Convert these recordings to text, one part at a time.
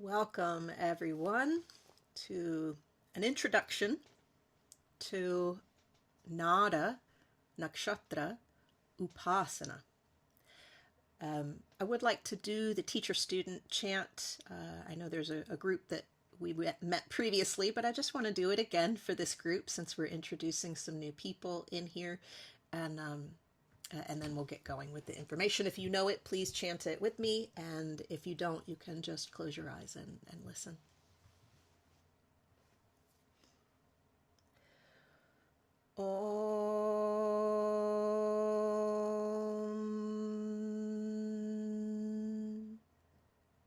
Welcome everyone to an introduction to Nāda, Nakșatra, Upāsana. I would like to do the teacher-student chant. I know there's a group that we met previously, but I just want to do it again for this group since we're introducing some new people in here, and then we'll get going with the information. If you know it, please chant it with me, and if you don't, you can just close your eyes and listen. Om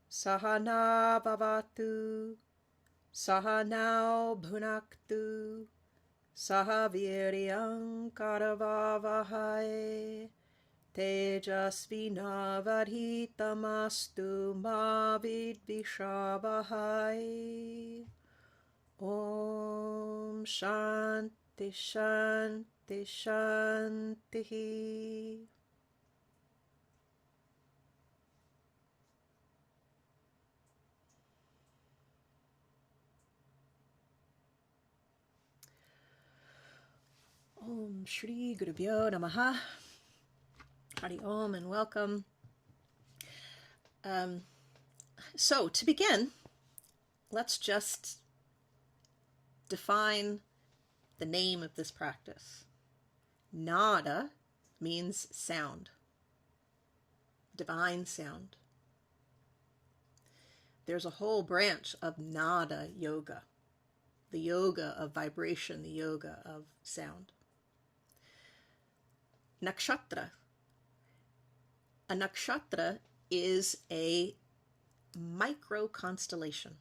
Sahana Bhavatu Sahanao Bhunaktu Sahaviryam Karavavahai Tejasvinavadhitamastu ma vidvishavahai. Om Shanti Shanti Shanti. Om Shri Gurubhyo Namaha. Hari Om and welcome. So to begin, let's just define the name of this practice. Nāda means sound, divine sound. There's a whole branch of Nāda yoga, the yoga of vibration, the yoga of sound. Nakșatra. A nakșatra is a micro constellation.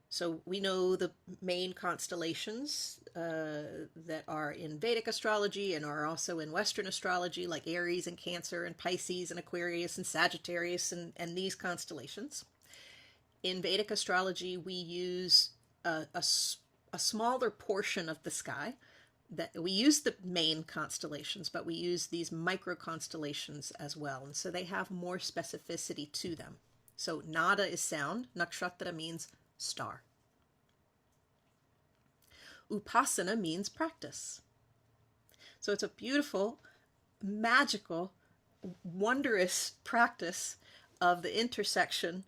So we know the main constellations that are in Vedic astrology and are also in Western astrology, like Aries and Cancer and Pisces and Aquarius and Sagittarius and these constellations. In Vedic astrology, we use a smaller portion of the sky. That we use the main constellations, but we use these micro constellations as well, and so they have more specificity to them. So Nāda is sound, Nakșatra means star. Upāsana means practice. So it's a beautiful, magical, wondrous practice of the intersection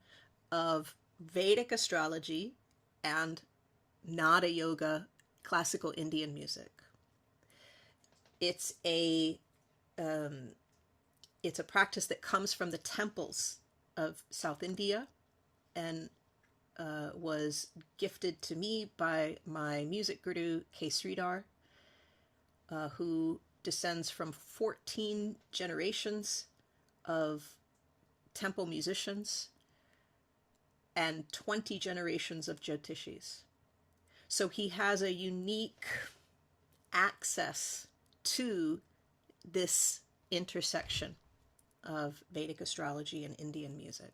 of Vedic astrology and Nāda yoga, classical Indian music. It's a practice that comes from the temples of South India and was gifted to me by my music guru, K. Sridhar, who descends from 14 generations of temple musicians and 20 generations of Jyotishis. So he has a unique access to this intersection of Vedic astrology and Indian music.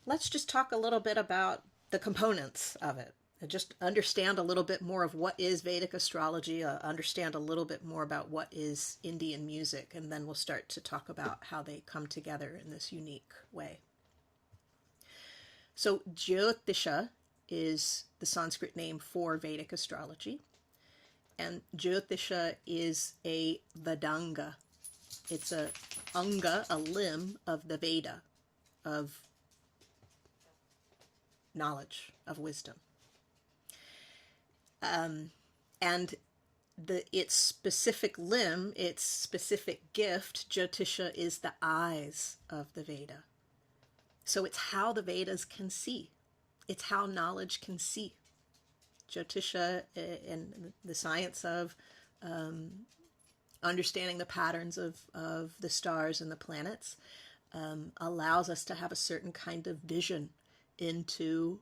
Let's just talk a little bit about the components of it. Just understand a little bit more of what is Vedic astrology, understand a little bit more about what is Indian music, and then we'll start to talk about how they come together in this unique way. So Jyotisha is the Sanskrit name for Vedic astrology, and Jyotisha is a Vedanga. It's a anga, a limb of the Veda, of knowledge, of wisdom. And its specific limb, its specific gift, Jyotisha, is the eyes of the Veda. So it's how the Vedas can see. It's how knowledge can see. Jyotisha, and the science of understanding the patterns of the stars and the planets, allows us to have a certain kind of vision into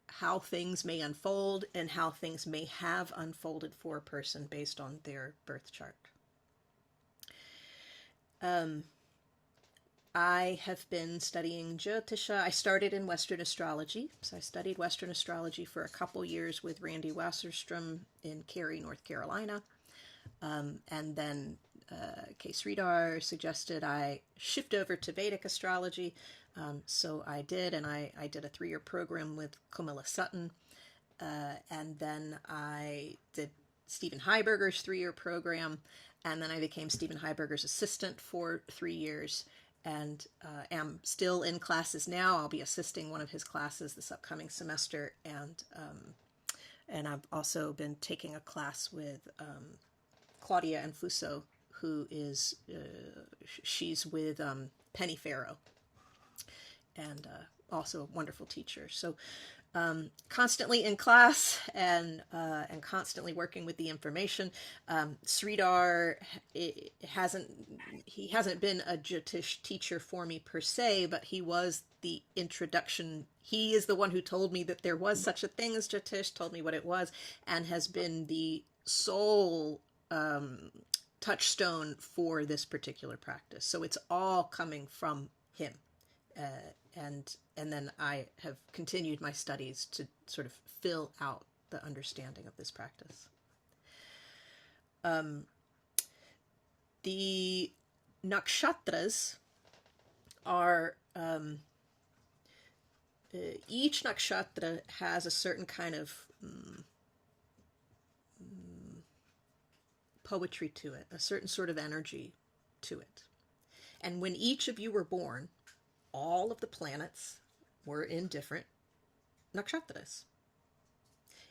how things may unfold and how things may have unfolded for a person based on their birth chart. I have been studying Jyotisha. I started in Western astrology, so I studied Western astrology for a couple years with Randy Wasserstrom in Cary, North Carolina, and then Sridhar suggested I shift over to Vedic astrology. So I did, and I did a 3-year program with Kamala Sutton. And then I did Stephen Heiberger's 3-year program. And then I became Stephen Heiberger's assistant for 3 years, and am still in classes now. I'll be assisting one of his classes this upcoming semester. And I've also been taking a class with Claudia Infuso, who is, she's with Penny Farrow, and also a wonderful teacher. So constantly in class and constantly working with the information. Sridhar hasn't been a Jyotish teacher for me per se, but he was the introduction. He is the one who told me that there was such a thing as Jyotish, told me what it was, and has been the sole touchstone for this particular practice. So it's all coming from him. And then I have continued my studies to sort of fill out the understanding of this practice. The nakshatras are, each nakshatra has a certain kind of poetry to it, a certain sort of energy to it. And when each of you were born, all of the planets were in different nakshatras.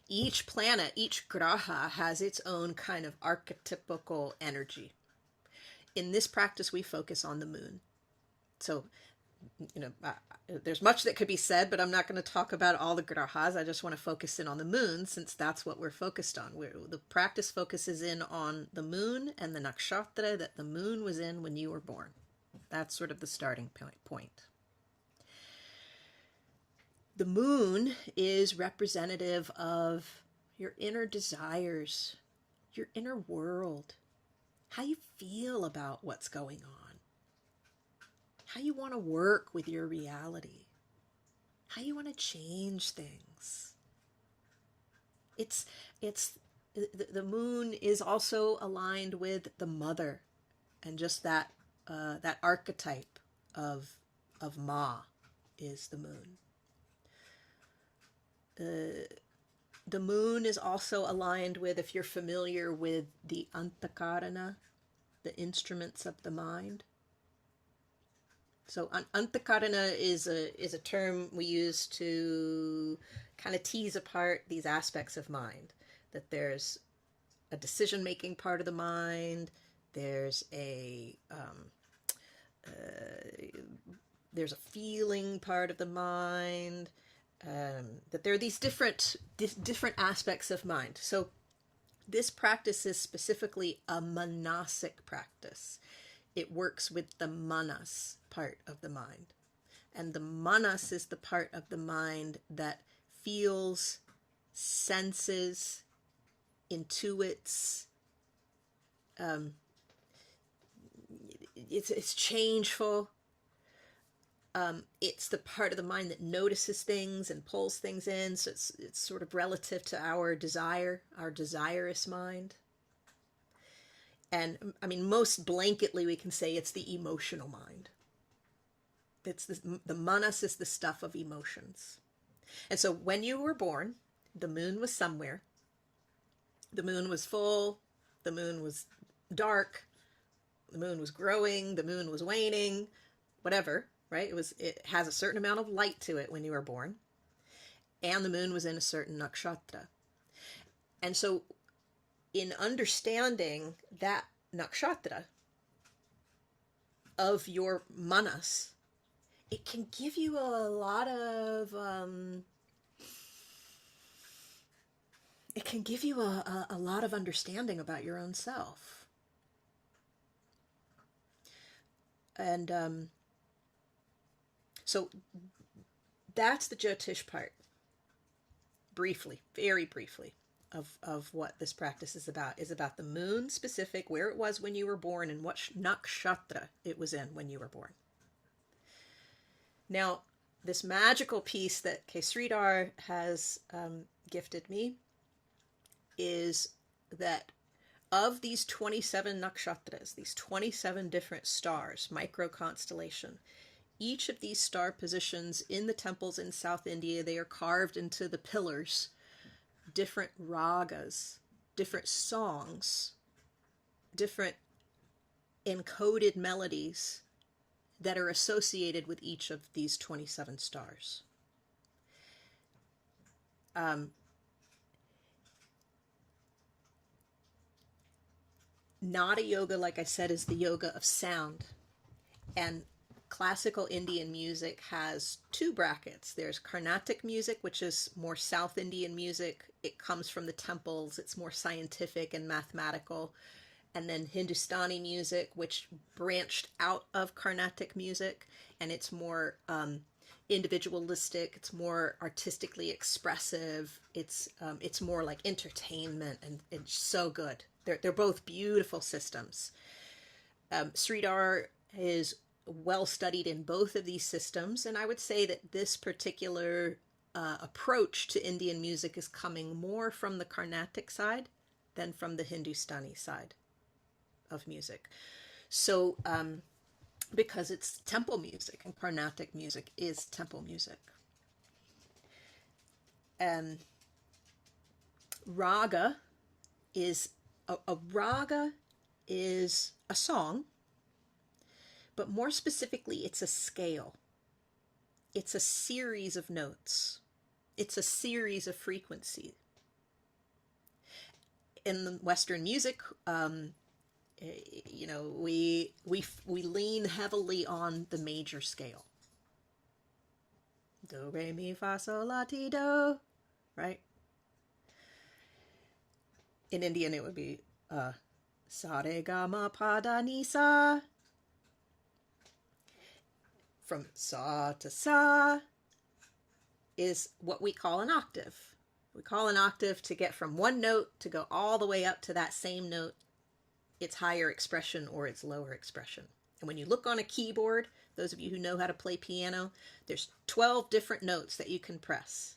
Each planet, each graha, has its own kind of archetypical energy. In this practice, we focus on the moon. So, there's much that could be said, but I'm not going to talk about all the grahas. I just want to focus in on the moon, since that's what we're focused on. The practice focuses in on the moon and the nakshatra that the moon was in when you were born. That's sort of the starting point. The moon is representative of your inner desires, your inner world, how you feel about what's going on, how you want to work with your reality, how you want to change things. The moon is also aligned with the mother, and just that archetype of Ma is the moon. The moon is also aligned with, if you're familiar with the antakarana, the instruments of the mind. So antakarana is a term we use to kind of tease apart these aspects of mind. That there's a decision-making part of the mind, there's a feeling part of the mind. That there are these different aspects of mind. So this practice is specifically a manasic practice. It works with the manas part of the mind. And the manas is the part of the mind that feels, senses, intuits. It's changeful. It's the part of the mind that notices things and pulls things in. So it's sort of relative to our desire, our desirous mind. And I mean, most blanketly, we can say it's the emotional mind. It's the manas is the stuff of emotions. And so when you were born, the moon was somewhere. The moon was full. The moon was dark. The moon was growing. The moon was waning. Whatever. Right? It has a certain amount of light to it when you were born. And the moon was in a certain nakshatra. And so in understanding that nakshatra of your manas, it can give you a lot of a lot of understanding about your own self. And so that's the Jyotish part, briefly, very briefly, of what this practice is about the moon specific, where it was when you were born, and what nakshatra it was in when you were born. Now, this magical piece that Sridhar has gifted me is that of these 27 nakshatras, these 27 different stars, micro constellation, each of these star positions in the temples in South India, they are carved into the pillars, different ragas, different songs, different encoded melodies that are associated with each of these 27 stars. Nāda yoga, like I said, is the yoga of sound. And classical Indian music has two brackets. There's Carnatic music, which is more South Indian music. It comes from the temples. It's more scientific and mathematical. And then Hindustani music, which branched out of Carnatic music, and it's more individualistic. It's more artistically expressive. It's more like entertainment, and it's so good. They're both beautiful systems. Sridhar is well studied in both of these systems, and I would say that this particular approach to Indian music is coming more from the Carnatic side than from the Hindustani side of music. So because it's temple music, and Carnatic music is temple music. And raga is a raga is a song, but more specifically, it's a scale. It's a series of notes. It's a series of frequencies. In Western music, we lean heavily on the major scale. Do, re, mi, fa, sol, la, ti, do, right? In Indian, it would be sa, re, ga, ma, pa, da, ni, sa. From sa to sa is what we call an octave. We call an octave to get from one note to go all the way up to that same note, its higher expression or its lower expression. And when you look on a keyboard, those of you who know how to play piano, there's 12 different notes that you can press.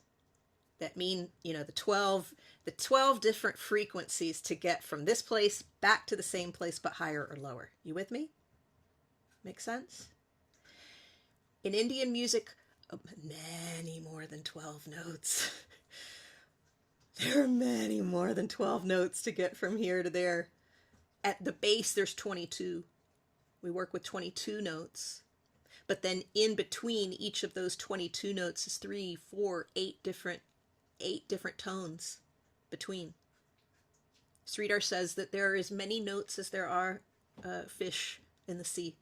That mean, the 12 different frequencies to get from this place back to the same place but higher or lower. You with me? Make sense? In Indian music, many more than 12 notes. There are many more than 12 notes to get from here to there. At the base, there's 22. We work with 22 notes. But then in between each of those 22 notes is 3, 4, 8 different tones between. Sridhar says that there are as many notes as there are fish in the sea.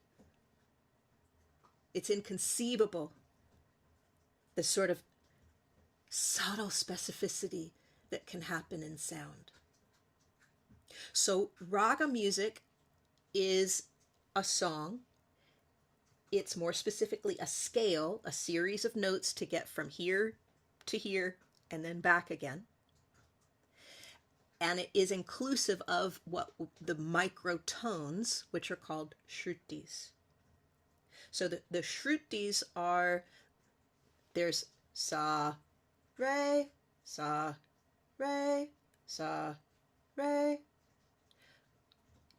It's inconceivable, the sort of subtle specificity that can happen in sound. So raga music is a song. It's more specifically a scale, a series of notes to get from here to here and then back again. And it is inclusive of what the microtones, which are called shrutis. So the shrutis are, there's sa, re, sa, re, sa, re.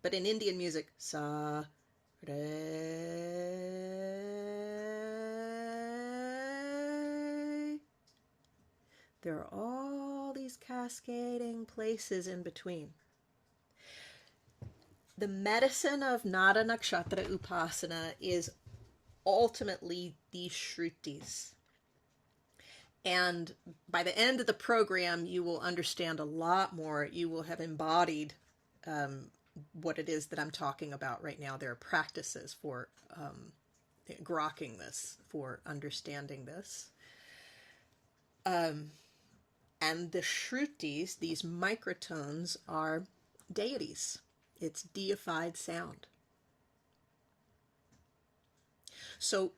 But in Indian music, sa, re. There are all these cascading places in between. The medicine of Nāda Nakșatra Upāsana is ultimately these shrutis. And by the end of the program, you will understand a lot more. You will have embodied what it is that I'm talking about right now. There are practices for grokking this, for understanding this. And the shrutis, these microtones, are deities. It's deified sound. So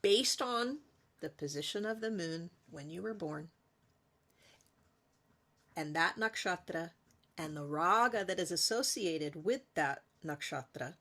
based on the position of the moon when you were born, and that nakshatra, and the raga that is associated with that nakshatra,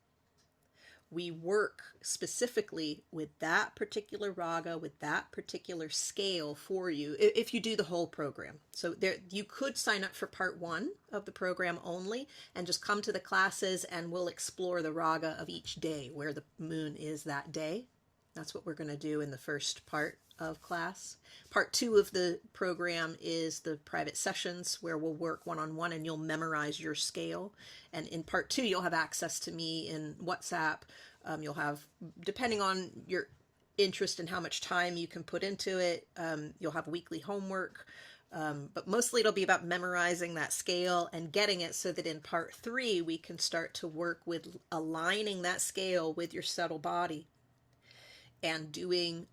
we work specifically with that particular raga, with that particular scale for you, if you do the whole program. So there, you could sign up for part 1 of the program only and just come to the classes, and we'll explore the raga of each day, where the moon is that day. That's what we're going to do in the first part of class. Part 2 of the program is the private sessions, where we'll work one-on-one and you'll memorize your scale. And in part 2, you'll have access to me in WhatsApp. You'll have, depending on your interest and how much time you can put into it, you'll have weekly homework. But mostly it'll be about memorizing that scale and getting it so that in part 3, we can start to work with aligning that scale with your subtle body and doing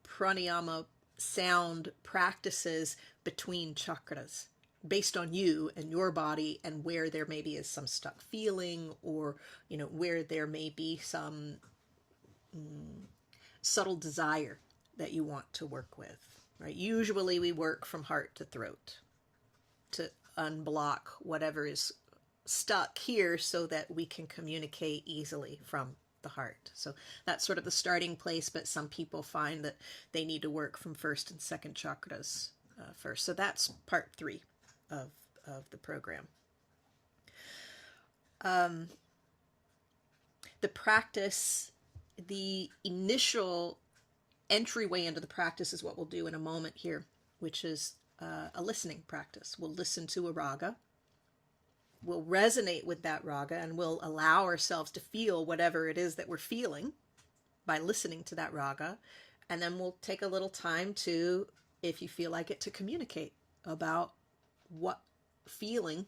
pranayama sound practices between chakras based on you and your body, and where there maybe is some stuck feeling, or where there may be some subtle desire that you want to work with, right? Usually we work from heart to throat to unblock whatever is stuck here so that we can communicate easily from the heart. So that's sort of the starting place, but some people find that they need to work from first and second chakras first. So that's part 3 of the program. The practice, the initial entryway into the practice is what we'll do in a moment here, which is a listening practice. We'll listen to a raga. We'll resonate with that raga, and we'll allow ourselves to feel whatever it is that we're feeling by listening to that raga. And then we'll take a little time to, if you feel like it, to communicate about what feeling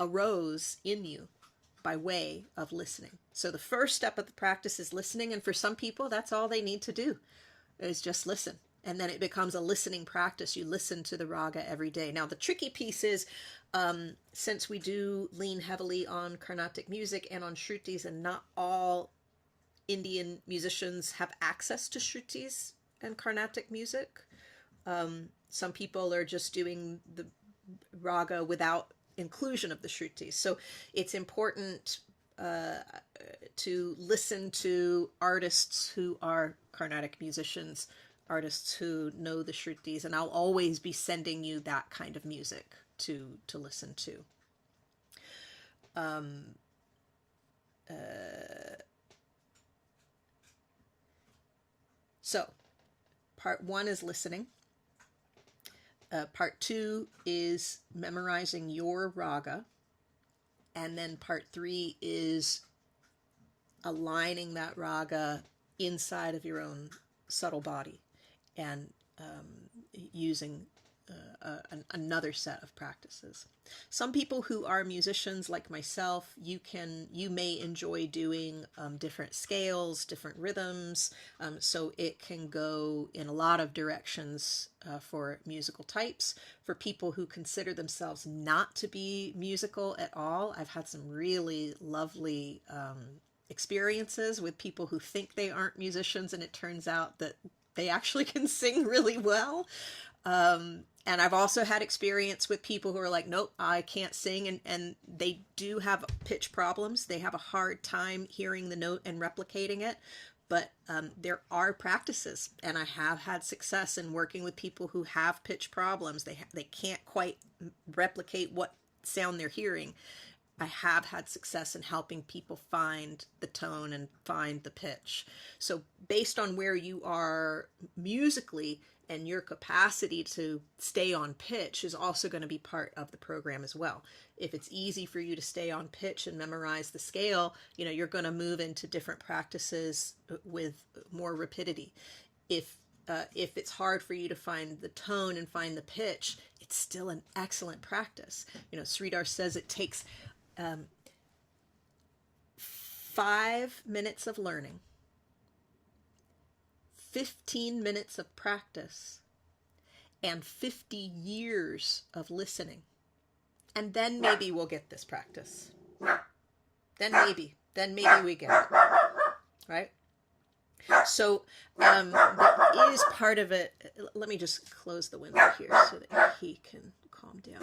arose in you by way of listening. So the first step of the practice is listening, and for some people, that's all they need to do is just listen. And then it becomes a listening practice. You listen to the raga every day. Now, the tricky piece is, since we do lean heavily on Carnatic music and on Shrutis, and not all Indian musicians have access to Shrutis and Carnatic music. Some people are just doing the raga without inclusion of the Shrutis. So it's important to listen to artists who are Carnatic musicians, artists who know the Shrutis, and I'll always be sending you that kind of music to listen to. So part 1 is listening. Part 2 is memorizing your raga. And then part 3 is aligning that raga inside of your own subtle body and using another set of practices. Some people who are musicians like myself, you may enjoy doing different scales, different rhythms, so it can go in a lot of directions for musical types. For people who consider themselves not to be musical at all, I've had some really lovely experiences with people who think they aren't musicians, and it turns out that they actually can sing really well. And I've also had experience with people who are like, nope, I can't sing. And they do have pitch problems. They have a hard time hearing the note and replicating it. But there are practices, and I have had success in working with people who have pitch problems. They can't quite replicate what sound they're hearing. I have had success in helping people find the tone and find the pitch. So based on where you are musically, and your capacity to stay on pitch is also going to be part of the program as well. If it's easy for you to stay on pitch and memorize the scale, you're going to move into different practices with more rapidity. If it's hard for you to find the tone and find the pitch, it's still an excellent practice. Sridhar says it takes 5 minutes of learning, 15 minutes of practice, and 50 years of listening. And then maybe we'll get this practice. Then maybe we get it. Right? So there is part of it. Let me just close the window here so that he can calm down.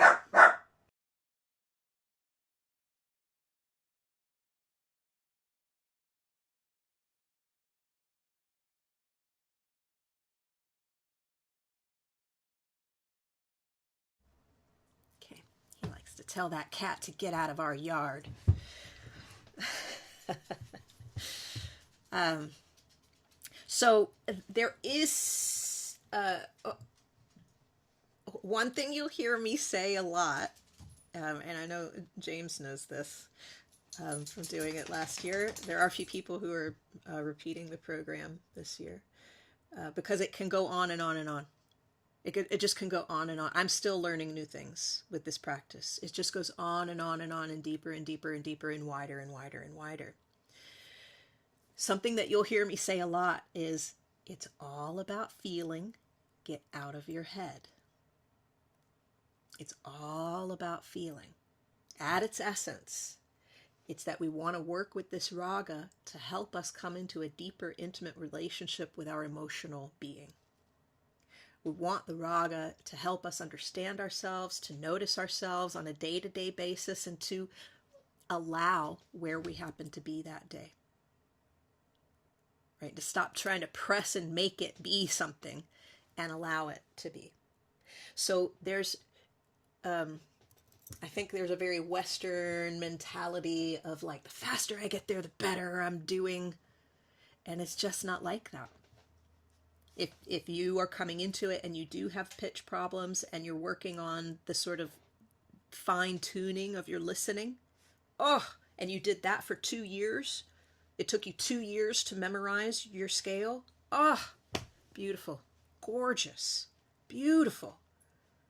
tell that cat to get out of our yard. So there is one thing you'll hear me say a lot, and I know James knows this from doing it last year. There are a few people who are repeating the program this year because it can go on and on and on. It just can go on and on. I'm still learning new things with this practice. It just goes on and on and on and deeper and deeper and deeper and wider and wider and wider. Something that you'll hear me say a lot is, it's all about feeling. Get out of your head. It's all about feeling. At its essence, it's that we want to work with this raga to help us come into a deeper, intimate relationship with our emotional being. We want the raga to help us understand ourselves, to notice ourselves on a day-to-day basis, and to allow where we happen to be that day. Right? To stop trying to press and make it be something and allow it to be. So there's, I think there's a very Western mentality of like, the faster I get there, the better I'm doing. And it's just not like that. If you are coming into it and you do have pitch problems and you're working on the sort of fine tuning of your listening, and you did that for 2 years, it took you 2 years to memorize your scale. Beautiful, gorgeous, beautiful.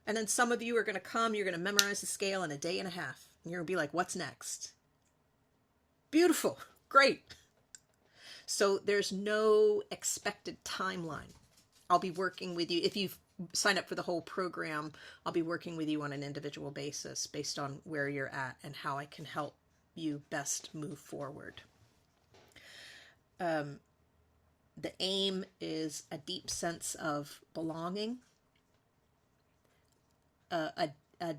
And then some of you are going to come, you're going to memorize the scale in a day and a half. And you're going to be like, what's next? Beautiful, great. So there's no expected timeline. I'll be working with you. If you've signed up for the whole program, I'll be working with you on an individual basis based on where you're at and how I can help you best move forward. The aim is a deep sense of belonging, a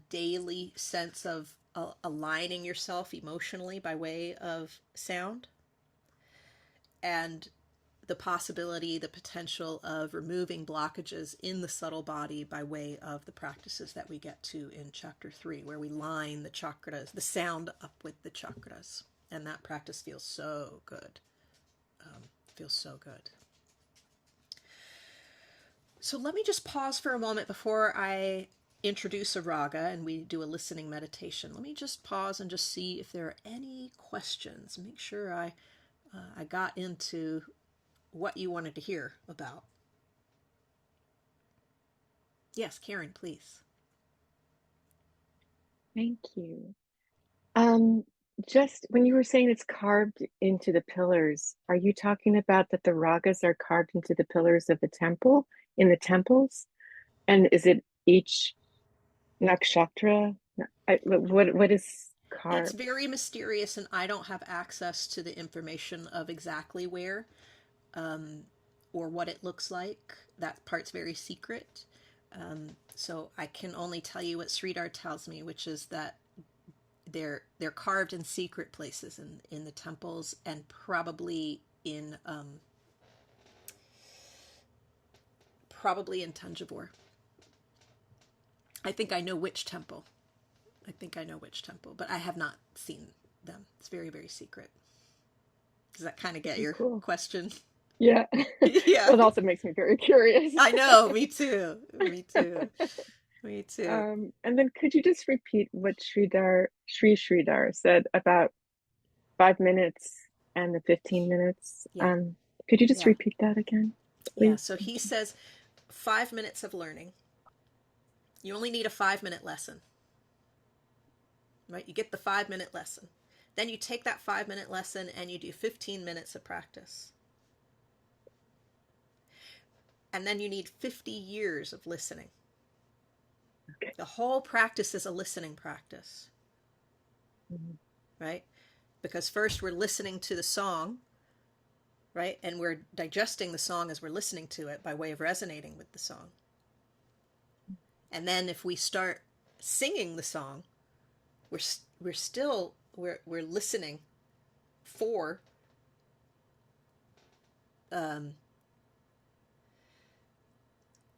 daily sense of aligning yourself emotionally by way of sound, and the possibility, the potential of removing blockages in the subtle body by way of the practices that we get to in chapter 3, where we line the chakras, the sound up with the chakras. And that practice feels so good. Feels so good. So let me just pause for a moment before I introduce a raga and we do a listening meditation. Let me just pause and just see if there are any questions. Make sure I got into what you wanted to hear about. Yes, Karen, please. Thank you. Just when you were saying it's carved into the pillars, are you talking about that the ragas are carved into the pillars of the temple, in the temples? And is it each nakshatra? What is It's carved? very mysterious, and I don't have access to the information of exactly where or what it looks like. That part's very secret. So I can only tell you what Sridhar tells me, which is that they're carved in secret places in the temples, and probably in Tanjavur. I think I know which temple. But I have not seen them. It's very, very secret. Does that kind of get your Cool. question? Yeah. Yeah. Well, it also makes me very curious. I know. Me too. Me too. Me too. And then could you just repeat what Sridhar said about 5 minutes and the 15 minutes? Yeah. Could you just Yeah. repeat that again, Yeah. please? So he says 5 minutes of learning. You only need a 5-minute lesson. Right? You get the 5-minute lesson. Then you take that 5-minute lesson and you do 15 minutes of practice. And then you need 50 years of listening. Okay. The whole practice is a listening practice. Mm-hmm. Right? Because first we're listening to the song, right? And we're digesting the song as we're listening to it by way of resonating with the song. And then if we start singing the song, we're still listening for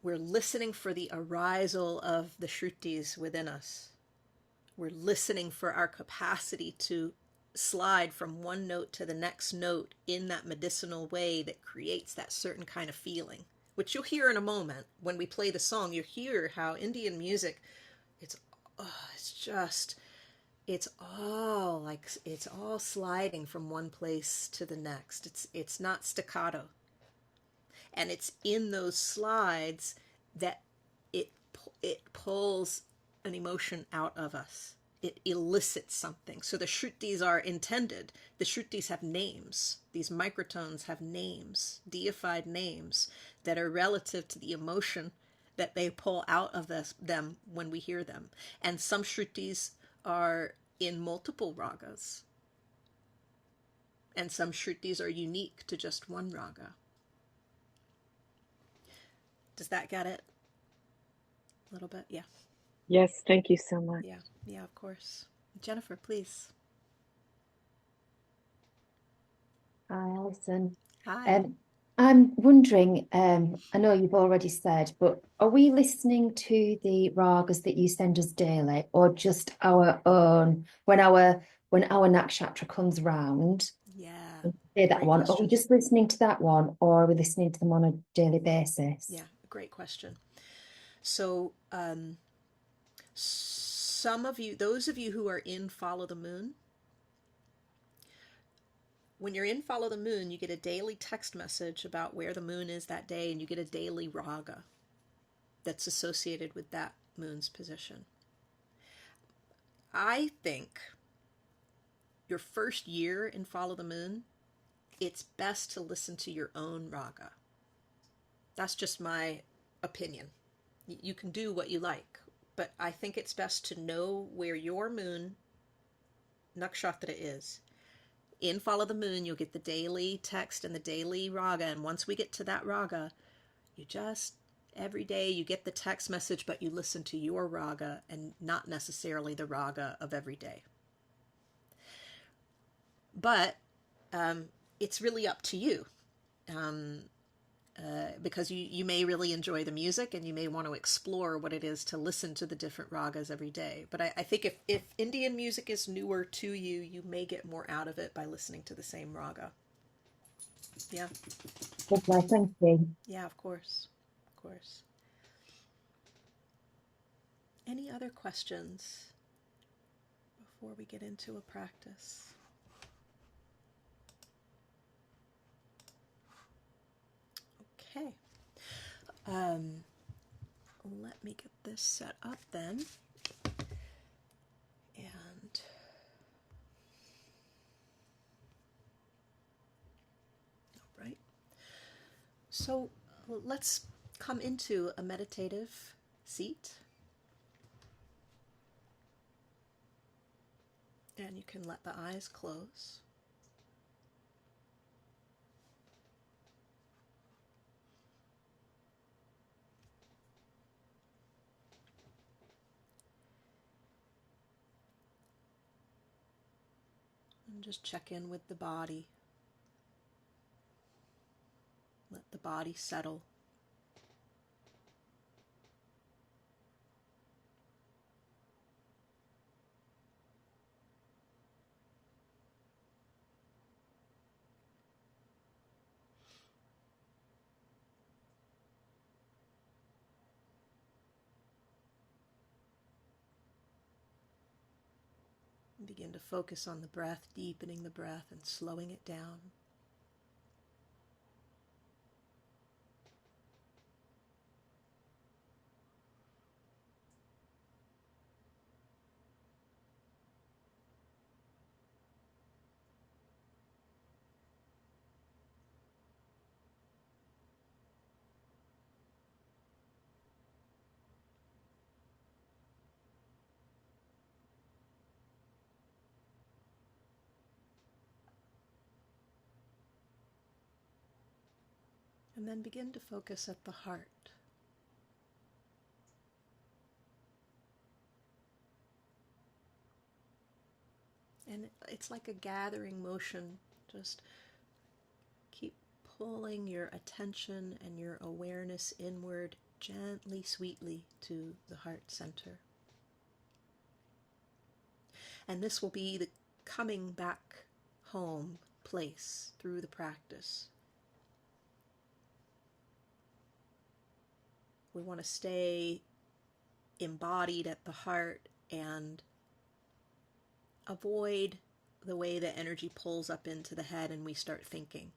we're listening for the arisal of the shrutis within us, We're listening for our capacity to slide from one note to the next note in that medicinal way that creates that certain kind of feeling, which you'll hear in a moment. When we play the song, you'll hear how Indian music, it's, it's just, it's all sliding from one place to the next. It's not staccato. And it's in those slides that it pulls an emotion out of us. It elicits something. So the shrutis are intended. The shrutis have names. These microtones have names, deified names that are relative to the emotion that they pull out of them when we hear them. And some shrutis are in multiple ragas. And some shrutis are unique to just one raga. Does that get it? A little bit? Yeah. Yes, thank you so much. Yeah. Yeah, of course. Jennifer, please. Hi, Allison. Hi. I'm wondering, I know you've already said, but are we listening to the ragas that you send us daily, or just our own when our nakshatra comes round? Yeah. Say that Great one. Are question. we just listening to that one, or are we listening to them on a daily basis? Yeah, great question. So, some of you, those of you who are in Follow the Moon, when you're in Follow the Moon, you get a daily text message about where the moon is that day, and you get a daily raga that's associated with that moon's position. I think your first year in Follow the Moon, it's best to listen to your own raga. That's just my opinion. You can do what you like, but I think it's best to know where your moon nakshatra is. In Follow the Moon, you'll get the daily text and the daily raga, and once we get to that raga, you just, every day you get the text message, but you listen to your raga and not necessarily the raga of every day. But it's really up to you. Because you may really enjoy the music, and you may want to explore what it is to listen to the different ragas every day. But I think if Indian music is newer to you, you may get more out of it by listening to the same raga. Yeah. Lovely, thank you. Yeah, of course. Of course. Any other questions before we get into a practice? Okay. Let me get this set up then. And all right. So let's come into a meditative seat. And you can let the eyes close. And just check in with the body. Let the body settle. And begin to focus on the breath, deepening the breath and slowing it down. And then begin to focus at the heart. And it's like a gathering motion. Just keep pulling your attention and your awareness inward, gently, sweetly to the heart center. And this will be the coming back home place through the practice. We want to stay embodied at the heart and avoid the way that energy pulls up into the head and we start thinking.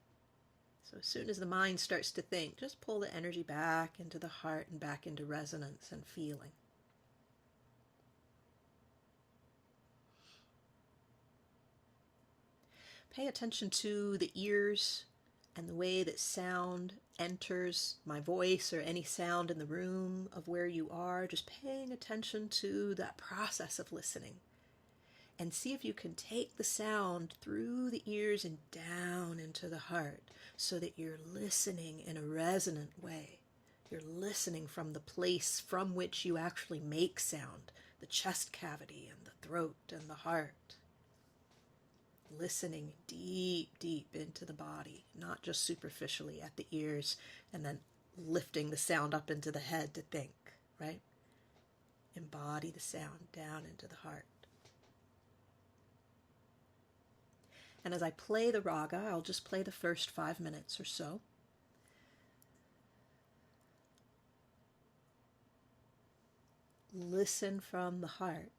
So as soon as the mind starts to think, just pull the energy back into the heart and back into resonance and feeling. Pay attention to the ears and the way that sound enters my voice or any sound in the room of where you are. Just paying attention to that process of listening. And see if you can take the sound through the ears and down into the heart so that you're listening in a resonant way. You're listening from the place from which you actually make sound, the chest cavity and the throat and the heart. Listening deep, deep into the body, not just superficially at the ears and then lifting the sound up into the head to think, right? Embody the sound down into the heart. And as I play the raga, I'll just play the first 5 minutes or so. Listen from the heart.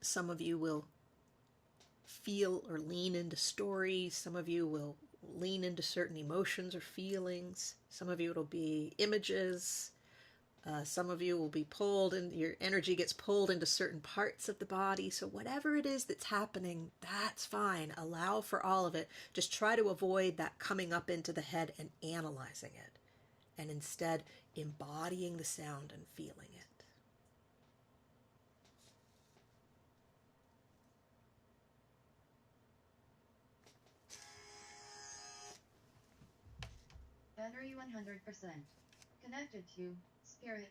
Some of you will feel or lean into stories. Some of you will lean into certain emotions or feelings. Some of you it'll be images. Some of you will be pulled and your energy gets pulled into certain parts of the body. So whatever it is that's happening, that's fine. Allow for all of it. Just try to avoid that coming up into the head and analyzing it. And instead embodying the sound and feeling it. Battery 100%. Connected to spirit.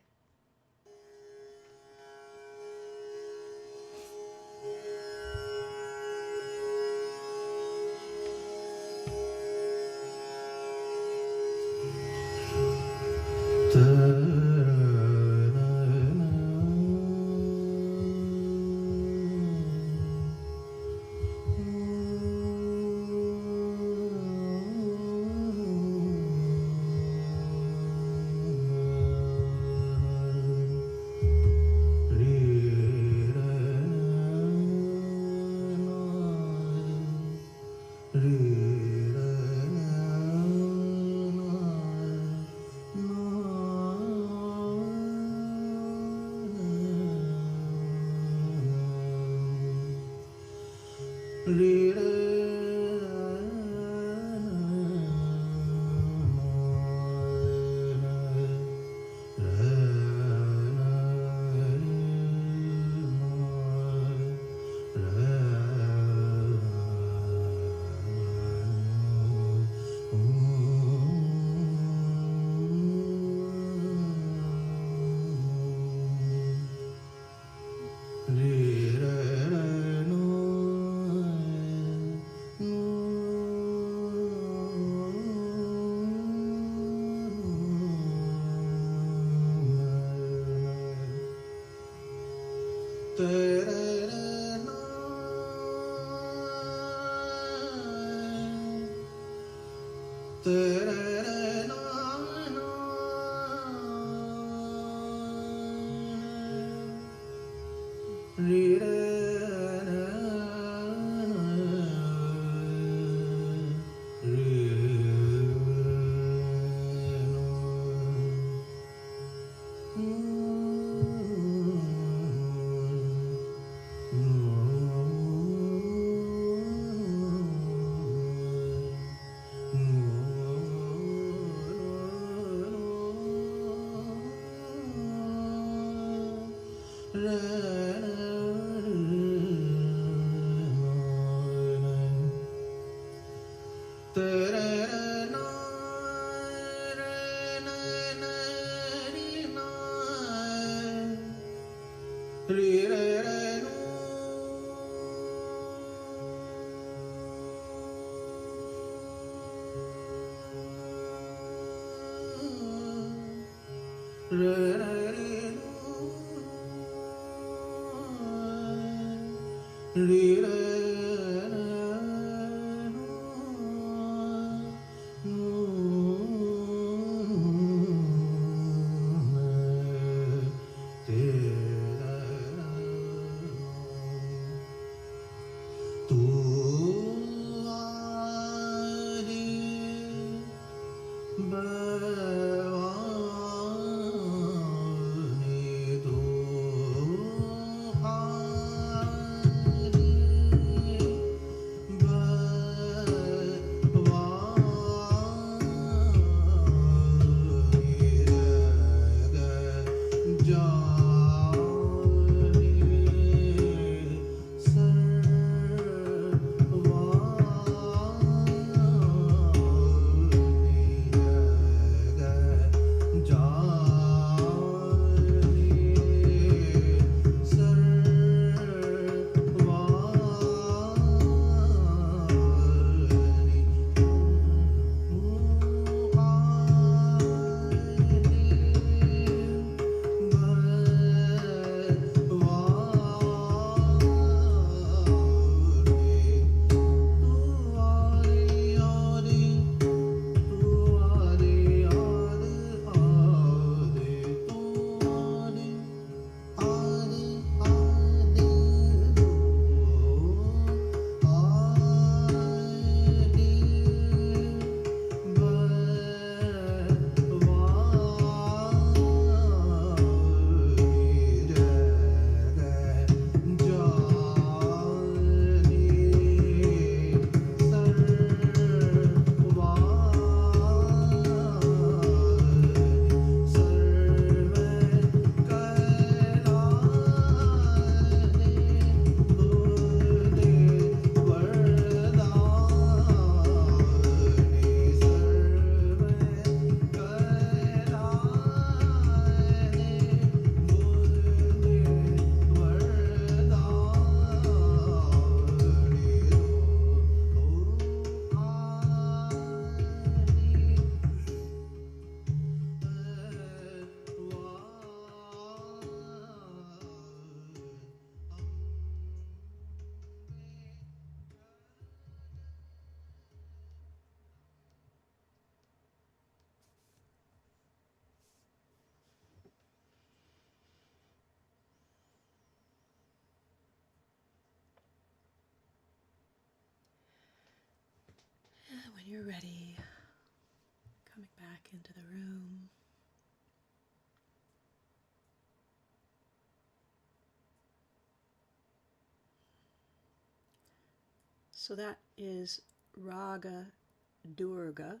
When you're ready, coming back into the room. So that is Raga Durga,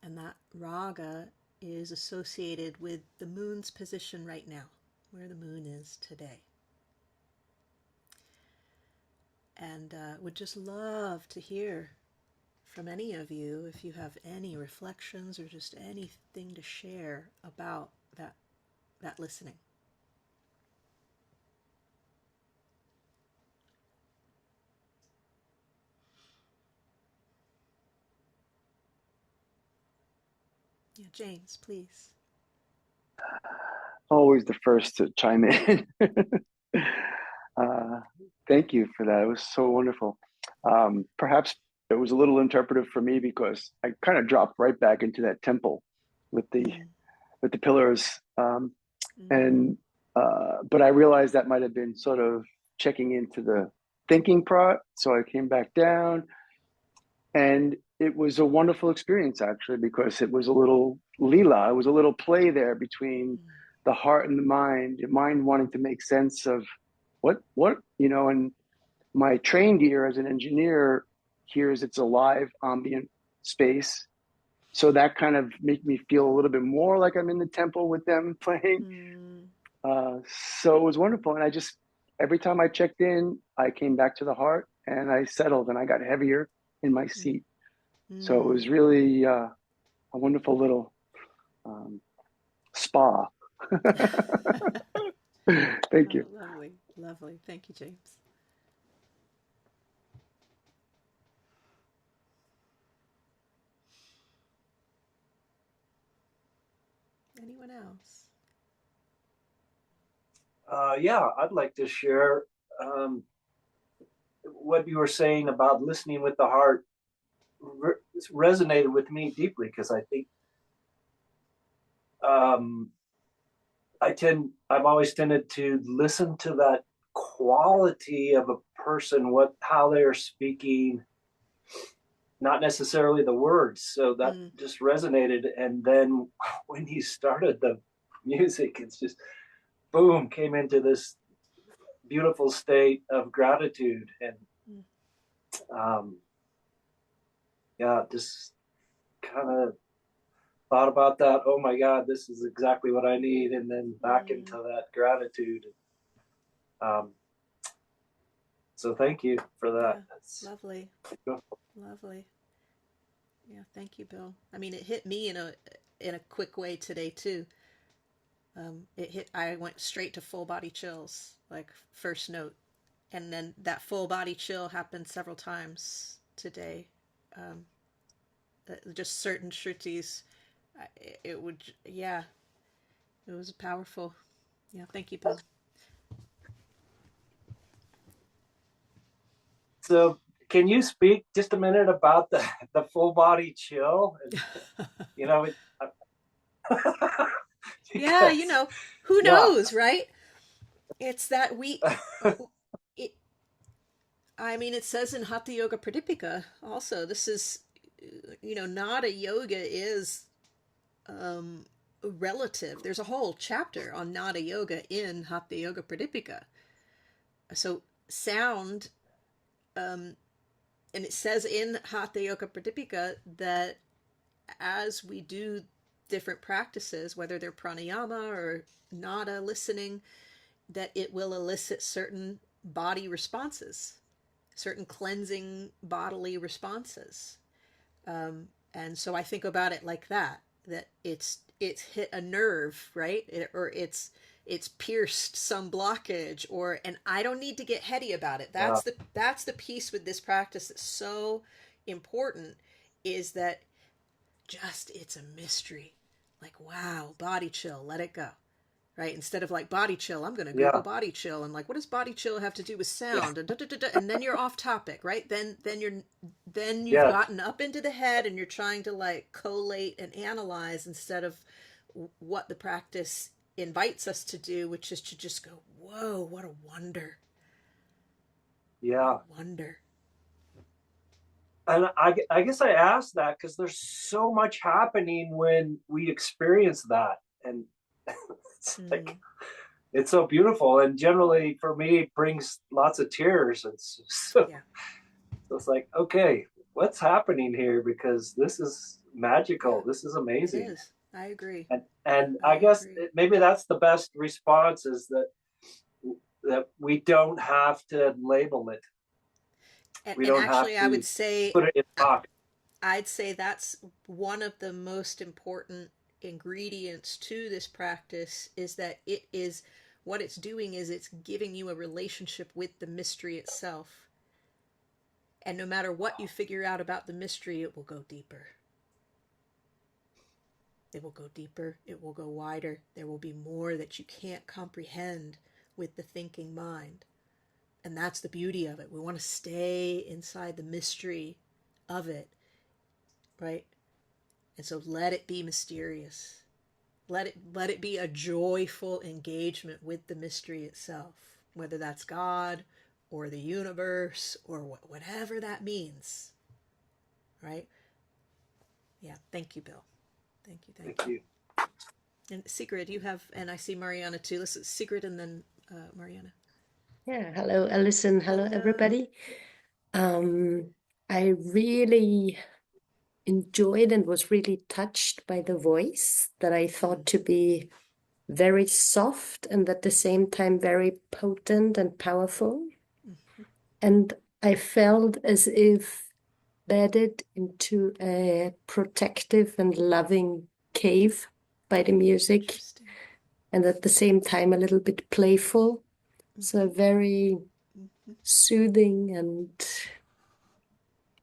and that Raga is associated with the moon's position right now, where the moon is today. And would just love to hear from any of you if you have any reflections or just anything to share about that listening. Yeah, James, please. Always the first to chime in. Thank you for that. It was so wonderful. Perhaps it was a little interpretive for me because I kind of dropped right back into that temple with the pillars, but I realized that might have been sort of checking into the thinking part. So I came back down, and it was a wonderful experience actually, because it was a little lila. It was a little play there between the heart and the mind wanting to make sense of what, and my trained ear as an engineer hears it's a live ambient space. So that kind of made me feel a little bit more like I'm in the temple with them playing. So it was wonderful. And every time I checked in, I came back to the heart and I settled and I got heavier in my seat. So it was really a wonderful little spa. Thank you. Lovely, lovely. Thank you, James. Anyone else? Yeah, I'd like to share what you were saying about listening with the heart resonated with me deeply, because I think I've always tended to listen to that quality of a person, how they are speaking, not necessarily the words. So that just resonated. And then when he started the music, it's just boom, came into this beautiful state of gratitude. And just kind of thought about that. Oh my God, this is exactly what I need. And then back into that gratitude. So thank you for that. Yeah, That's lovely. beautiful. Lovely. Yeah, thank you, Bill. I mean, it hit me in a quick way today too. I went straight to full body chills, like first note. And then that full body chill happened several times today. Just certain shrutis, it was powerful. Yeah, thank you, Bill. So can you speak just a minute about the full body chill? You know, Yeah, who knows, right? It's that it says in Hatha Yoga Pradipika also, this is, Nāda yoga is relative. There's a whole chapter on Nāda yoga in Hatha Yoga Pradipika. So sound, and it says in Hatha Yoga Pradipika that as we do different practices, whether they're pranayama or nada listening, that it will elicit certain body responses, certain cleansing bodily responses. And so I think about it like that it's hit a nerve, right? Or it's pierced some blockage, and I don't need to get heady about it. That's the piece with this practice that's so important, is that it's a mystery. Like, wow, body chill, let it go. Right? Instead of like body chill, I'm going to Google body chill and like, what does body chill have to do with sound? And then you're off topic, right? Then you've gotten up into the head and you're trying to like collate and analyze instead of what the practice invites us to do, which is to just go, whoa, what a wonder. Yeah. Wonder. And I guess I asked that because there's so much happening when we experience that. And it's like, it's so beautiful. And generally for me, it brings lots of tears. And so it's like, okay, what's happening here? Because this is magical. Yeah, this is amazing. It is. I agree. And I guess maybe that's the best response, is that we don't have to label it. And actually, I would say, put it in a box. I'd say that's one of the most important ingredients to this practice, is that what it's doing is it's giving you a relationship with the mystery itself. And no matter what you figure out about the mystery, it will go deeper. It will go deeper. It will go wider. There will be more that you can't comprehend with the thinking mind. And that's the beauty of it. We want to stay inside the mystery of it, right? And so let it be mysterious. Let it be a joyful engagement with the mystery itself, whether that's God or the universe or whatever that means, right? Yeah, thank you, Bill. Thank you. And Sigrid, you have, and I see Mariana too. Let's Sigrid and then Mariana. Yeah, hello, Allison. Hello, everybody. I really enjoyed and was really touched by the voice that I thought to be very soft and at the same time very potent and powerful. And I felt as if bedded into a protective and loving cave by the music, and at the same time a little bit playful. So very soothing and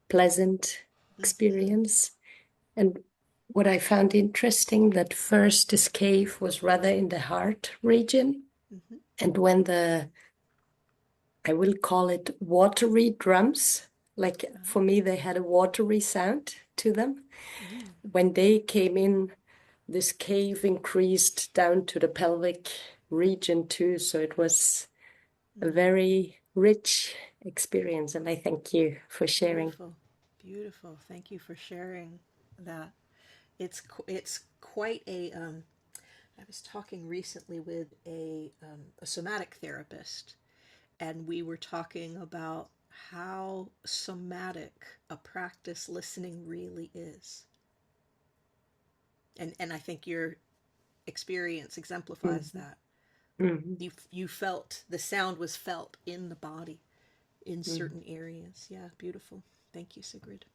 pleasant experience. And what I found interesting, that first this cave was rather in the heart region. And when the I will call it watery drums. Like for me, they had a watery sound to them. When they came in, this cave increased down to the pelvic region too. So it was a very rich experience. And I thank you for sharing. Beautiful, beautiful. Thank you for sharing that. It's quite a. I was talking recently with a somatic therapist, and we were talking about how somatic a practice listening really is. And I think your experience exemplifies that. You felt the sound was felt in the body in certain areas. Yeah, beautiful. Thank you, Sigrid.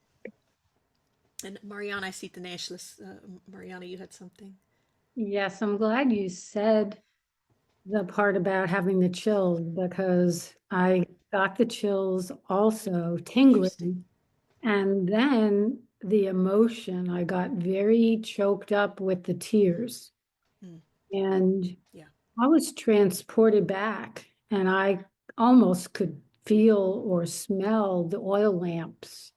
And Mariana, I see Dinesh. Mariana, you had something. Yes, I'm glad you said the part about having the chills, because I got the chills also, tingling. And then the emotion, I got very choked up with the tears. And I was transported back, and I almost could feel or smell the oil lamps.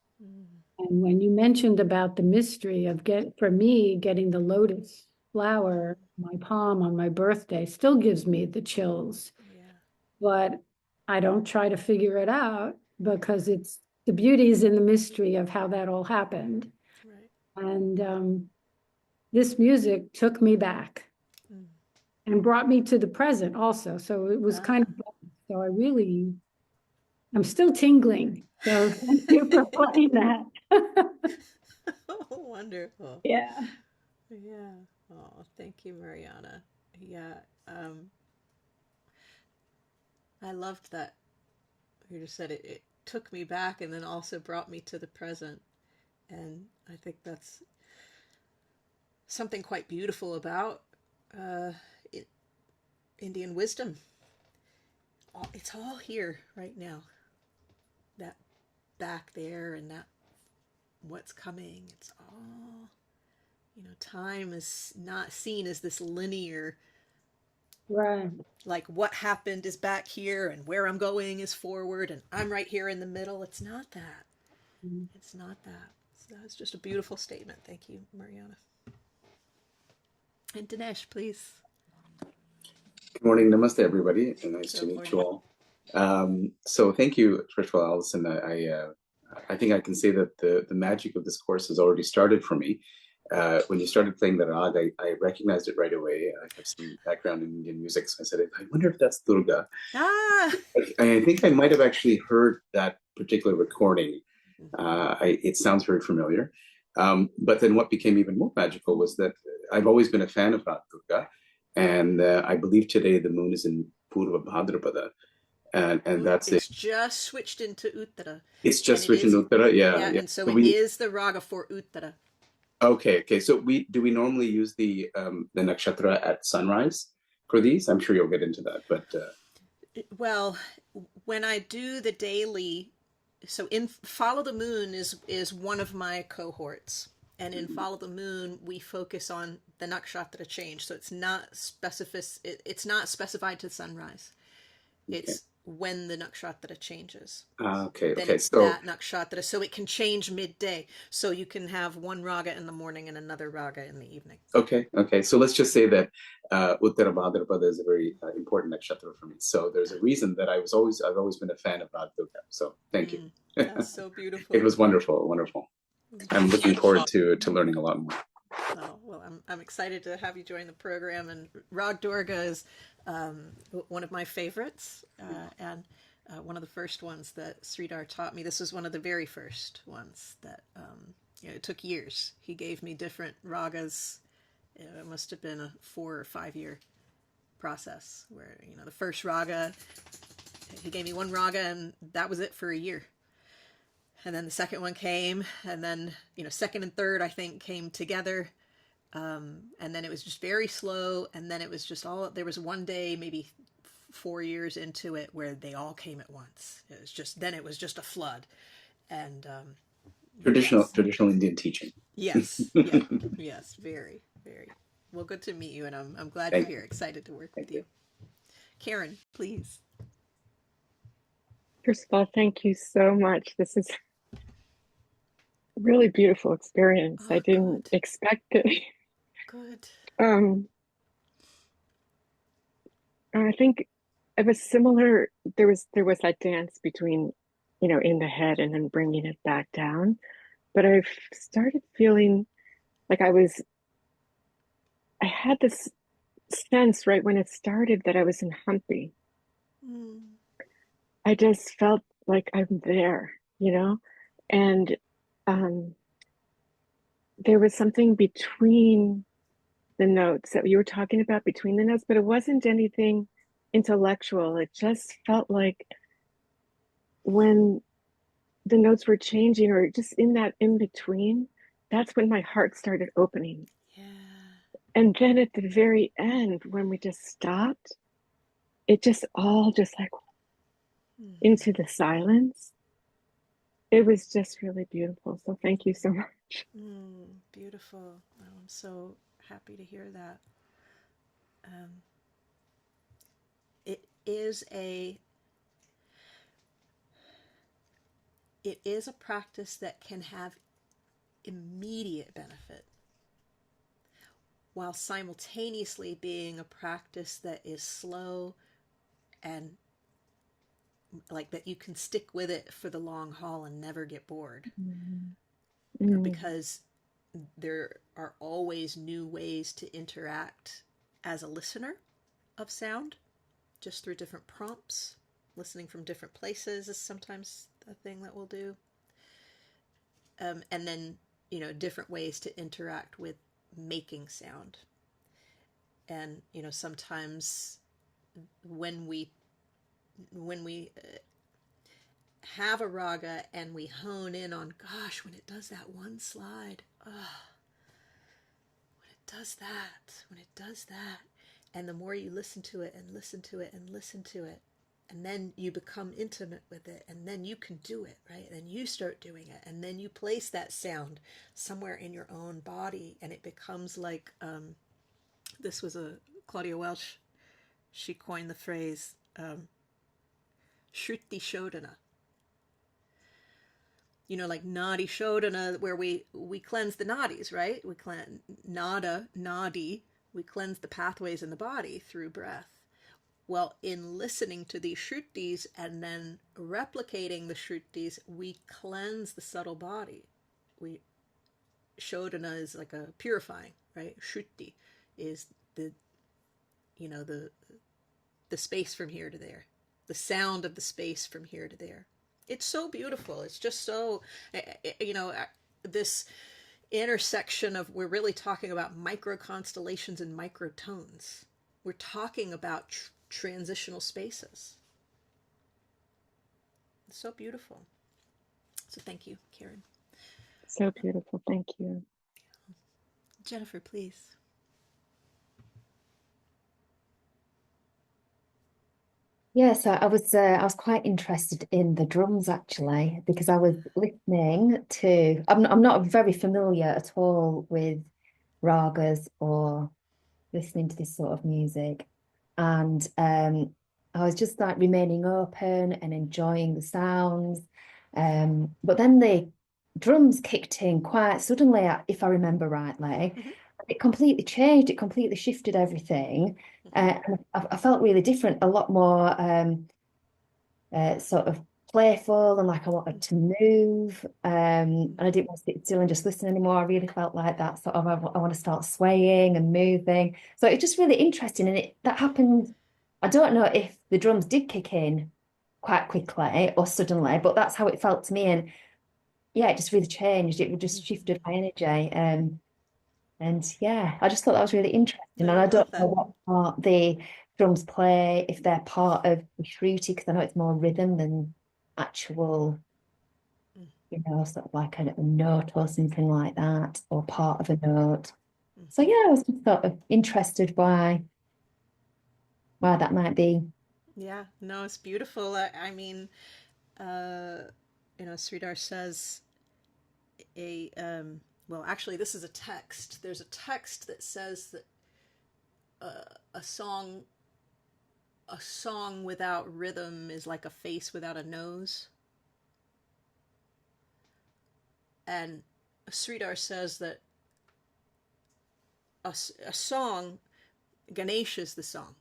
And when you mentioned about the mystery of for me, getting the lotus flower, my palm on my birthday still gives me the chills. But I don't try to figure it out, because the beauty is in the mystery of how that all happened. And this music took me back and brought me to the present also. So it was kind of, so I'm still tingling. So thank you for playing that. Wonderful. Yeah. Yeah. Oh, thank you, Mariana. Yeah. I loved that. You just said it took me back and then also brought me to the present. And I think that's something quite beautiful about Indian wisdom. It's all here right now. That back there and that what's coming. It's all, time is not seen as this linear, right? Like what happened is back here and where I'm going is forward and I'm right here in the middle. It's not that. It's not that. So that's just a beautiful statement. Thank you, Mariana. And Dinesh, please. Good morning. Namaste, everybody. And nice to meet you all. So thank you, first of all, Allison. I think I can say that the magic of this course has already started for me. When you started playing the rag, I recognized it right away. I have some background in Indian music, so I said, I wonder if that's Durga. I think I might have actually heard that particular recording. It sounds very familiar. But then what became even more magical was that I've always been a fan of Rag Durga. And I believe today the moon is in Purva Bhadrapada. And that's it's just switched into Uttara. It's just switched into Uttara, yeah. And so it is the raga for Uttara. Okay. So do we normally use the Nakșatra at sunrise for these? I'm sure you'll get into that, but well, when I do the daily, so in Follow the Moon is one of my cohorts, and in Follow the Moon we focus on the Nakșatra change. So it's not it's not specified to sunrise. It's when the Nakșatra changes. Okay. So that Nakșatra, so it can change midday. So you can have one raga in the morning and another raga in the evening. Okay. So let's just say that Uttara Bhadrapada is a very important Nakșatra for me. So there's a reason that I've always been a fan of Rag Durga. So thank you. That's so beautiful. It was wonderful. I'm looking forward to learning a lot more. Oh, well, I'm excited to have you join the program. And Rag Durga is one of my favorites, and one of the first ones that Sridhar taught me. This was one of the very first ones that it took years. He gave me different ragas. It must have been a 4 or 5 year process where the first raga, he gave me one raga and that was it for a year. And then the second one came, and then, second and third, I think, came together. And then it was just very slow. And then it was just there was one day, maybe 4 years into it, where they all came at once. It was just a flood. And, traditional Indian teaching. Yes. Yeah. Yes. Very, very. Well, good to meet you. And I'm glad you're here. Excited to work with you. Karen, please. First of all, thank you so much. This is a really beautiful experience. Oh, I didn't good. expect it. Good. I think it was similar. There was that dance between, in the head and then bringing it back down. But I've started feeling like I had this sense right when it started that I was in Humpy. Mm. I just felt like I'm there, and there was something between the notes that you were talking about between the notes, but it wasn't anything intellectual. It just felt like when the notes were changing or just in that in between, that's when my heart started opening. Yeah. And then at the very end, when we just stopped, it just all just like into the silence. It was just really beautiful. So thank you so much. Beautiful. Oh, I'm so happy to hear that. It is a practice that can have immediate benefit, while simultaneously being a practice that is slow and like that you can stick with it for the long haul and never get bored. Because there are always new ways to interact as a listener of sound, just through different prompts. Listening from different places is sometimes a thing that we'll do. And then, different ways to interact with making sound. And, sometimes when we have a raga and we hone in on, gosh, when it does that one slide, when it does that, and the more you listen to it and listen to it and listen to it, and then you become intimate with it, and then you can do it, right? And then you start doing it, and then you place that sound somewhere in your own body, and it becomes like, this was Claudia Welch, she coined the phrase, Shruti Shodhana. Like Nadi Shodhana, where we cleanse the nadis, right? We cleanse Nāda, Nadi, we cleanse the pathways in the body through breath. Well, in listening to these shrutis and then replicating the shrutis, we cleanse the subtle body. Shodhana is like a purifying, right? Shruti is the space from here to there, the sound of the space from here to there. It's so beautiful. It's just so, this intersection of, we're really talking about micro constellations and microtones. We're talking about transitional spaces. It's so beautiful. So thank you, Karen. So beautiful. Thank you. Jennifer, please. Yeah, so I was quite interested in the drums actually, because I was listening to, I'm not very familiar at all with ragas or listening to this sort of music. And I was just like remaining open and enjoying the sounds. But then the drums kicked in quite suddenly, if I remember rightly. It completely changed, it completely shifted everything. And I felt really different, a lot more sort of playful, and like I wanted to move. And I didn't want to sit still and just listen anymore. I really felt like that sort of, I want to start swaying and moving. So it's just really interesting. And that happened. I don't know if the drums did kick in quite quickly or suddenly, but that's how it felt to me. And yeah, it just really changed. It just shifted my energy. And yeah, I just thought that was really interesting. And I don't know what part the drums play, if they're part of the shruti, because I know it's more rhythm than actual, sort of like a note or something like that, or part of a note. So yeah, I was just sort of interested why that might be. Yeah, no, it's beautiful. I mean, Sridhar says well, actually, this is a text. There's a text that says that a song a song without rhythm is like a face without a nose. And Sridhar says that a song, Ganesh is the song.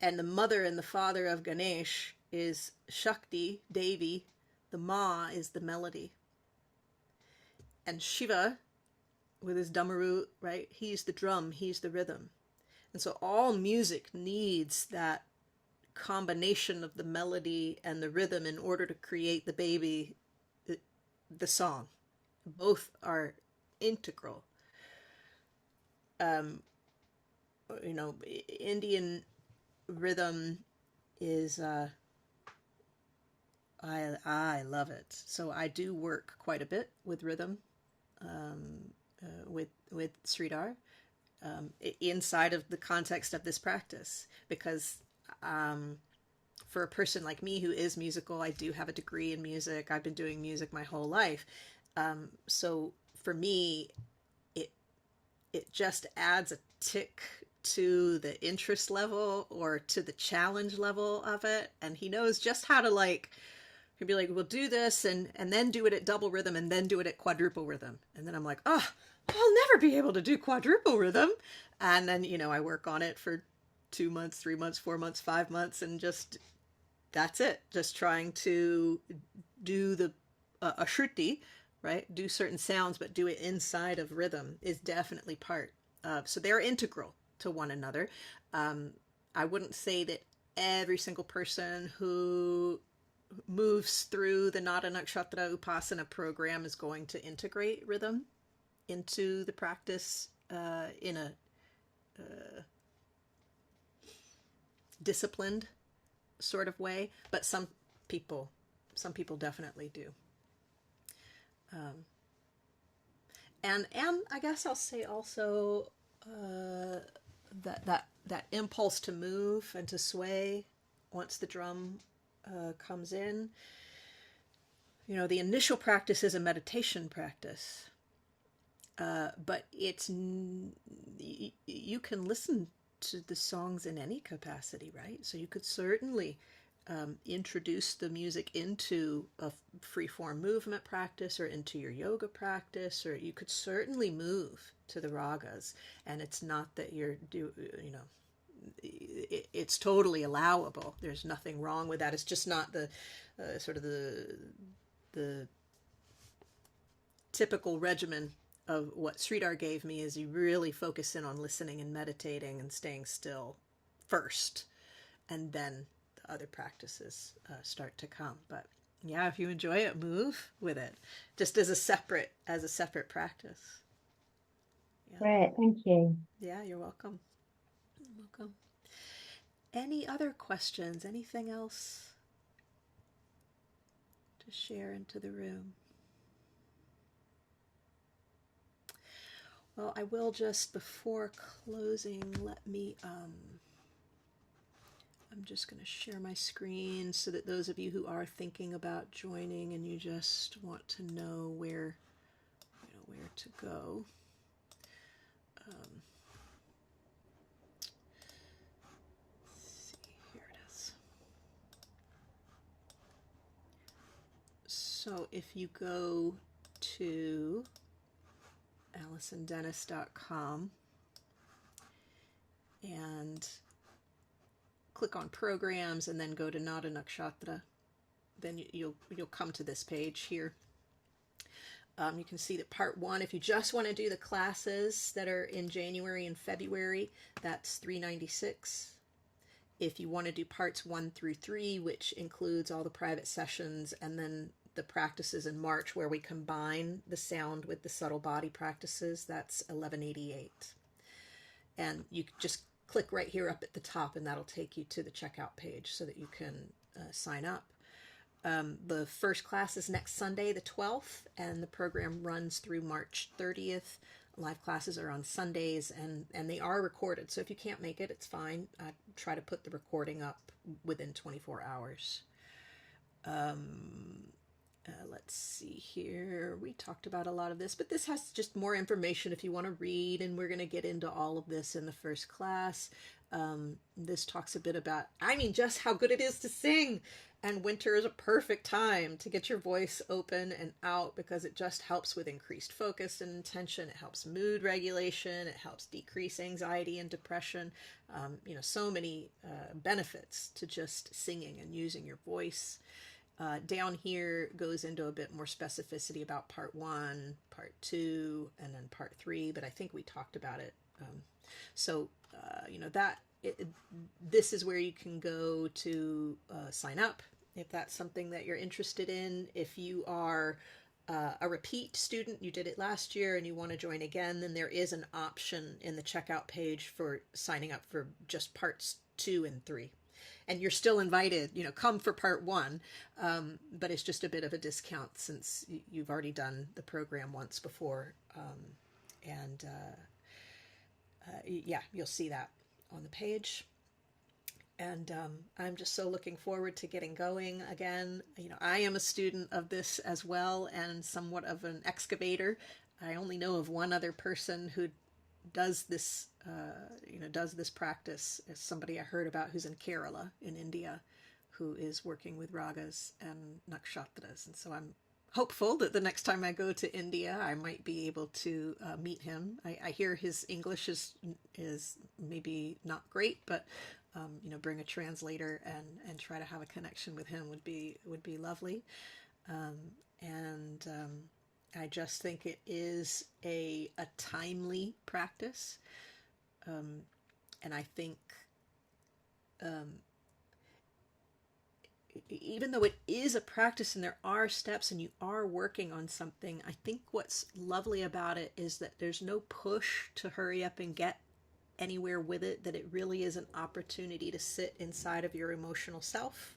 And the mother and the father of Ganesh is Shakti, Devi. The Ma is the melody. And Shiva, with his damaru, right? He's the drum, he's the rhythm. And so all music needs that combination of the melody and the rhythm in order to create the baby, the song. Both are integral. You know, Indian rhythm is I love it. So I do work quite a bit with rhythm, with Sridhar, inside of the context of this practice, because for a person like me who is musical, I do have a degree in music. I've been doing music my whole life. So for me, it just adds a tick to the interest level or to the challenge level of it. And he knows just how to like, he'd be like, we'll do this and then do it at double rhythm and then do it at quadruple rhythm. And then I'm like, oh, I'll never be able to do quadruple rhythm. And then, you know, I work on it for 2 months, 3 months, 4 months, 5 months, and just, that's it. Just trying to do the a shruti, right? Do certain sounds, but do it inside of rhythm is definitely part of, so they're integral to one another. I wouldn't say that every single person who moves through the Nāda Nakșatra Upāsana program is going to integrate rhythm into the practice in a disciplined sort of way, but some people definitely do. And I guess I'll say also that impulse to move and to sway once the drum comes in. You know, the initial practice is a meditation practice, but it's, you can listen to the songs in any capacity, right? So you could certainly introduce the music into a free-form movement practice or into your yoga practice, or you could certainly move to the ragas, and it's not that it's totally allowable. There's nothing wrong with that. It's just not the sort of the typical regimen of what Sridhar gave me, is you really focus in on listening and meditating and staying still first, and then the other practices start to come. But yeah, if you enjoy it, move with it, just as a separate practice. Yeah. Great, thank you. Yeah, you're welcome. You're welcome. Any other questions? Anything else to share into the room? Well, I will just, before closing, let me, I'm just going to share my screen so that those of you who are thinking about joining and you just want to know where to go. Let's see, here it is. So if you go to AllisonDennis.com and click on programs and then go to Nāda Nakșatra, then you'll come to this page here. You can see that part 1, if you just want to do the classes that are in January and February, that's $396. If you want to do parts 1 through 3, which includes all the private sessions and then the practices in March where we combine the sound with the subtle body practices, that's $1188. And you just click right here up at the top and that'll take you to the checkout page so that you can sign up. The first class is next Sunday, the 12th, and the program runs through March 30th. Live classes are on Sundays, and they are recorded. So if you can't make it, it's fine. I try to put the recording up within 24 hours. Let's see here. We talked about a lot of this, but this has just more information if you want to read, and we're going to get into all of this in the first class. This talks a bit about, just how good it is to sing. And winter is a perfect time to get your voice open and out, because it just helps with increased focus and intention. It helps mood regulation. It helps decrease anxiety and depression. So many benefits to just singing and using your voice. Down here goes into a bit more specificity about part 1, part 2, and then part 3, but I think we talked about it. This is where you can go to sign up if that's something that you're interested in. If you are a repeat student, you did it last year and you want to join again, then there is an option in the checkout page for signing up for just parts 2 and 3. And you're still invited, come for part 1, but it's just a bit of a discount since you've already done the program once before. You'll see that on the page. And I'm just so looking forward to getting going again. I am a student of this as well, and somewhat of an excavator. I only know of one other person who does this practice. Is somebody I heard about who's in Kerala in India, who is working with ragas and nakshatras. And so I'm hopeful that the next time I go to India, I might be able to meet him. I hear his English is maybe not great, but bring a translator and try to have a connection with him would be lovely. I just think it is a timely practice. And I think even though it is a practice and there are steps and you are working on something, I think what's lovely about it is that there's no push to hurry up and get anywhere with it, that it really is an opportunity to sit inside of your emotional self.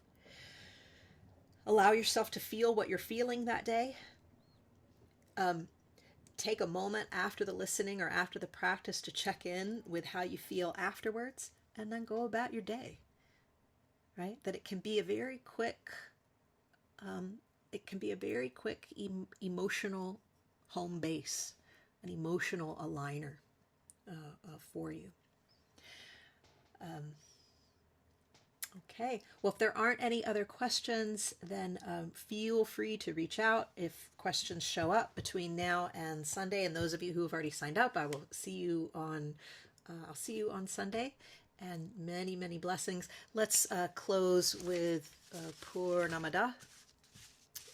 Allow yourself to feel what you're feeling that day. Take a moment after the listening or after the practice to check in with how you feel afterwards, and then go about your day. Right? That it can be a very quick, emotional home base, an emotional aligner for you. Okay, well, if there aren't any other questions, then feel free to reach out if questions show up between now and Sunday. And those of you who have already signed up, I will see you on Sunday. And many, many blessings. Let's close with Purnamada.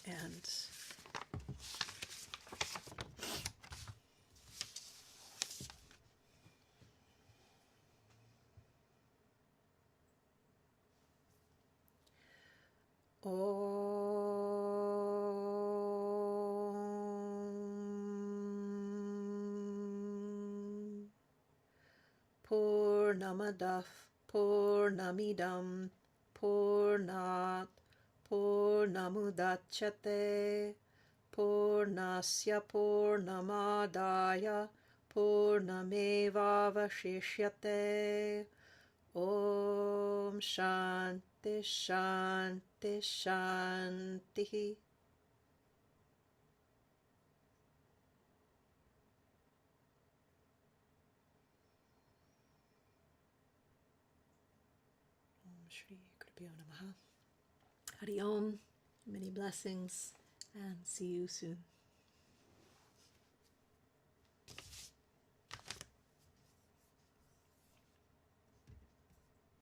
And Purnamadaః Purnamidam Purnat Purnamudachyate Purnasya Purnamadaya Purnamevavashishyate. Om Shanti Shanti Shanti. Shri Gurubhyo Namaha. Hari Om. Many blessings, and see you soon.